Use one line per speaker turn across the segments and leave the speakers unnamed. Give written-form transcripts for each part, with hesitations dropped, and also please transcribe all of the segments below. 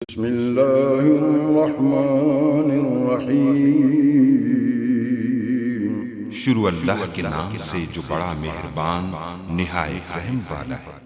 बिस्मिल्लाहिर्रहमानिर्रहीम।
शुरू अल्लाह के नाम से जो बड़ा मेहरबान निहायत रहम वाला है।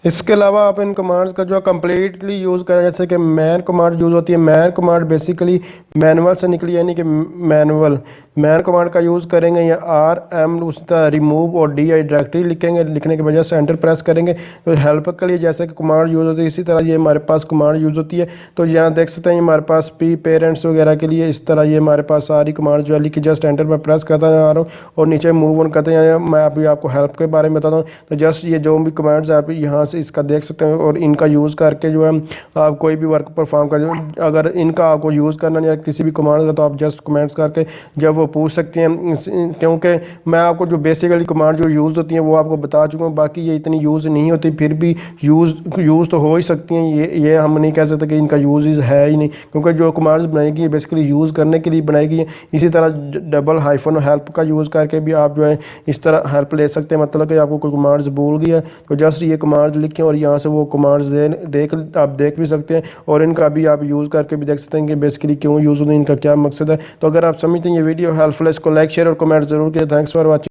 इसके अलावा आप इन कमांड्स का जो कम्प्लीटली यूज़ करें, जैसे कि मैन कमांड यूज़ होती है। मैन कमांड बेसिकली मैनुअल से निकली, यानी कि मैनुअल मैन कमांड का यूज़ करेंगे या RM उस तरह रिमूव और DI डायरेक्टरी लिखेंगे। लिखने की वजह से एंटर प्रेस करेंगे तो हेल्प के लिए जैसे कि कमांड यूज़ होती है, इसी तरह ये हमारे पास कमांड यूज़ होती है। तो यहाँ देख सकते हैं हमारे पास पेरेंट्स वगैरह के लिए इस तरह ये हमारे पास सारी कमांड जो है लिखी, जस्ट एंटर पर प्रेस करता जा रहा हूँ और नीचे मूव ऑन करते हैं। मैं अभी आपको हेल्प के बारे में बताता हूँ। तो जस्ट ये जो भी कमांड्स आप यहाँ से इसका देख सकते हैं और इनका यूज़ करके जो है आप कोई भी वर्क परफॉर्म कर, अगर इनका आपको यूज़ करना नहीं है किसी भी कमांड का, तो आप जस्ट कमेंट्स करके जब वो पूछ सकते हैं। क्योंकि मैं आपको जो बेसिकली कमांड जो यूज़ होती हैं वो आपको बता चुका हूँ, बाकी ये इतनी यूज़ नहीं होती, फिर भी यूज़ तो हो ही सकती हैं। ये हम नहीं कह सकते कि इनका यूज़ है ही नहीं, क्योंकि जो कमांड्स बनाई गई है बेसिकली यूज़ करने के लिए बनाई गई है। इसी तरह डबल हाइफन हेल्प का यूज़ करके भी आप जो है इस तरह हेल्प ले सकते हैं। मतलब कि आपको कोई कमांड्स भूल गया तो जस्ट ये कमांड्स लिखें और यहाँ से वो कमांड्स आप देख भी सकते हैं और इनका भी आप यूज़ करके भी देख सकते हैं कि बेसिकली क्यों यूज़ होते हैं, इनका क्या मकसद है। तो अगर आप समझते हैं ये वीडियो हेल्पफुल है, इसको लाइक शेयर और कमेंट जरूर किया। Thanks for watching.